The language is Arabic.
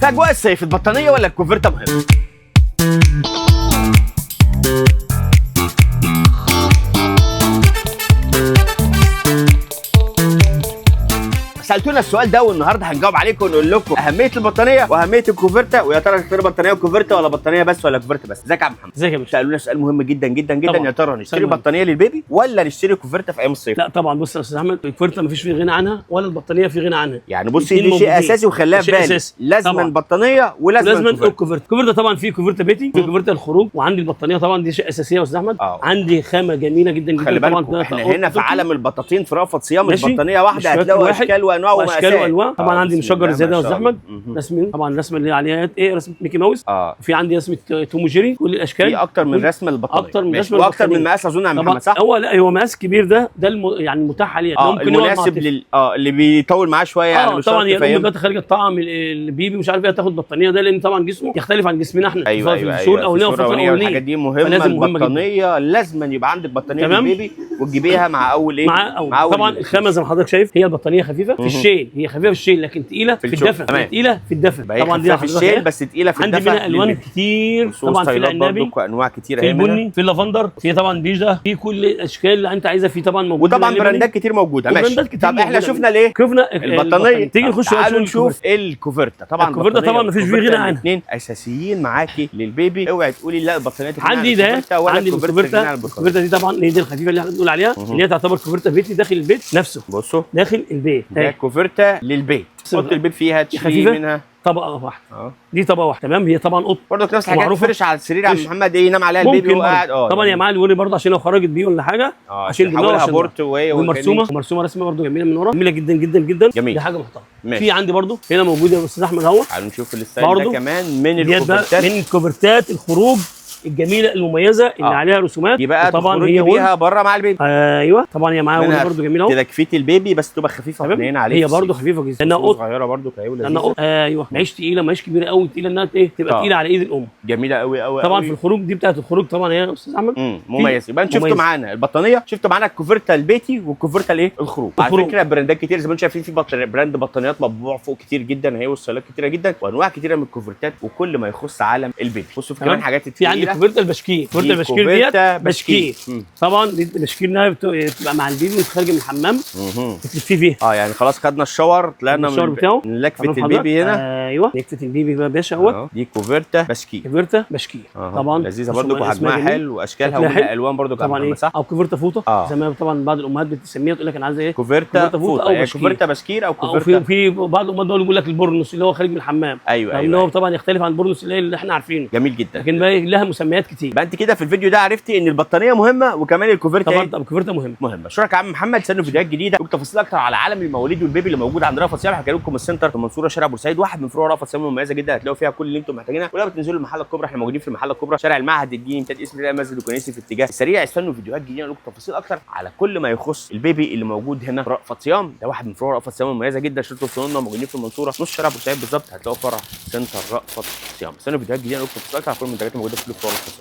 في اجواء الصيف البطانيه ولا الكوفرته مهمه؟ سالتونا السؤال ده والنهارده هنجاوب عليكم ونقول لكم اهميه البطانيه واهميه الكوفرته، ويا ترى نشتري بطانيه وكوفرته ولا بطانيه بس ولا كوفرته بس؟ ازيك يا عم محمد؟ ازيك يا باشا؟ سالونا سؤال مهم جدا جدا جدا، طبعا. يا ترى نشتري بطانيه للبيبي ولا نشتري كوفرته في ايام الصيف؟ لا طبعا. بص يا استاذ احمد، الكوفرته مفيش فيه غنى عنها ولا البطانيه في غنى عنها. يعني بصي الاتنين دي شيء موجودين. اساسي وخليها في شيء بالك، أساسي. لازم طبعا. بطانيه ولازم الكوفرته. الكوفرته طبعا في كوفرته بيتي، في كوفرته الخروج، وعندي البطانيه طبعا دي شيء اساسيه يا استاذ احمد. عندي خامه جميله جدا جدا. خلي طبعا بالكم احنا هنا في عالم البطاطين في رأفت صيام، مش ماشي. بطانيه واحده هتلاقوا اشكال وانواع ومقاسات. طبعا عندي مشجر زياده يا استاذ احمد، رسمه طبعا الرسمه اللي عليها ايه، رسمه ميكي ماوس. في عندي رسمه توم وجيري، كل الاشكال. في اكتر من رسمه البطانيه، اكتر من رسمه واكتر من مقاس اظن يا محمد، صح؟ هو مقاس كبير ده يعني متاح حاليا. ممكن المناسب اللي بيطول معاه شويه يعني. مش طبعا هي الام فاهم. دلوقتي خارجه الطعم البيبي مش عارف ايه تاخد بطانيه ده، لان طبعا جسمه يختلف عن جسمنا احنا. ايوه في الشهور الاولانيه والفتره الاولانيه الحاجات دي مهمه. البطانيه لازم يبقى عندك بطانيه للبيبي وتجيبيها مع اول ايه؟ مع أول طبعا الخامه زي ما حضرتك شايف، هي البطانيه خفيفه في الشيل، هي خفيفه في الشيل لكن تقيله في الدفن. تقيله في الدفن طبعا، دي في الشيل بس تقيله في الدفن. عندي منها الوان كتير طبعا، في العنابي وانواع كتير، في البني، في اللافندر، في طبعا بيجا، في كل الاشكال اللي انت عايزها، في طبعا موجود، وطبعا براندات كتير موجوده. ماشي. طب احنا شفنا ليه؟ شفنا البطانيه. تيجي نخش تعالوا نشوف الكوفرته. طبعا الكوفرته طبعا مفيش فيه غنى عنها، الاثنين اساسيين معاكي للبيبي. اوعي تقولي لا البطانيه عندي ده، عندي الكوفرته دي طبعا هي دي الخفيفه اللي احنا بنقول عليها، اللي هي تعتبر كوفرته بيتي داخل البيت نفسه. بصوا داخل البيت ده كوفرته للبيت، تحط البيب فيها تشيل منها طبقه واحده. دي طبقه واحده تمام. هي طبعا قط برضه نفس الحاجات، تفرش على السرير يا محمد، ايه ينام عليها البيبي وهو قاعد. طبعا يا معالي الوري برضه عشان لو خرجت بيه ولا حاجه، عشان دماغها بورت ومرسومه رسمه برضه جميله من ورا، جميله جدا جدا جدا. دي حاجه محترمه. في عندي برضه هنا موجوده يا استاذ احمد اهو. تعالوا نشوف الستايل ده كمان من الكوفرتات، من الكوفرتات الخروج الجميله المميزه اللي عليها رسومات. يبقى طبعا هي بيها بره مع البيبي. ايوه طبعا هي معاها برضه جميله اهو. كده كفيت البيبي بس تبقى خفيفه هنا عليه. هي برضه خفيفه جدا لانها قط صغيره برضه كايوله. لانها ايوه ماهيش تقيله، ماهيش كبيره قوي، تقيله انها تبقى تقيله على ايد الام. جميله قوي قوي طبعا في الخروج دي بتاعت الخروج طبعا يا استاذ احمد مميز. يبقى انت شفتوا معانا البطانيه، شفتوا معانا الكوفرته البيتي والكوفرته الايه الخروج. على فكره براندات كتير زي ما انتم شايفين، في براند بطانيات مطبوع فوق كتير جدا، هي والصيلات كتيره جدا وانواع كتيره من الكوفرتات، وكل ما يخص عالم البيبي. بصوا في كمان حاجات في عندي كوفرته البشكير. كوفرته البشكير ديت بشكير طبعا، دي البشكير انها بتبقى مع البيبي وانت خارج من الحمام بتلفيه فيها. يعني خلاص خدنا الشاور، طلعنا من الشاور بتاعه لكفه البيبي هنا. ايوه لكفه البيبي بقى يا باشا اهو. دي كوفرته بشكير. كوفرته بشكير طبعا لذيذه برضه وحجمها حلو واشكالها والالوان برضه طبعا صح. او كوفرته فوطه زي ما طبعا بعض الامهات بتسميها، تقول لك انا عايزه ايه كوفرته فوطه او كوفرته بشكير او كوفرته. في بعض الامهات بيقول لك البورنوس اللي هو خارج من الحمام. ايوه اللي هو طبعا يختلف عن البورنوس اللي احنا عارفينه. جميل جدا، لكن بقى لها مسميات كتير. يبقى انت كده في الفيديو ده عرفتي ان البطانيه مهمه وكمان الكوفرته طبعا الكوفرته مهمه. اشكرك يا عم محمد. استنوا فيديوهات جديده وتفاصيل اكتر على عالم المواليد والبيبي اللي موجود عند رأفت صيام. هحكي لكم السنتر في المنصوره شارع بورسعيد، واحد من فروع رأفت صيام مميزه جدا، هتلاقوا فيها كل اللي انتم محتاجينه. ولو بتنزلوا المحله الكبرى، احنا موجودين في المحله الكبرى شارع المعهد الديني، امتداد اسم الله مسجد الكنيسي في اتجاه السريع. استنوا فيديوهات جديده لكم تفاصيل اكتر على كل ما يخص البيبي اللي موجود هنا في رأفت صيام. ده واحد من فروع رأفت صيام مميزه جدا، شرطه وصولنا موجودين في المنصوره نص شارع بورسعيد بالظبط، هتلاقوا فرع سنتر رأفت صيام. استنوا فيديوهات جديده لكم تفاصيل اكتر على كل المنتجات الموجوده في فروع رأفت صيام.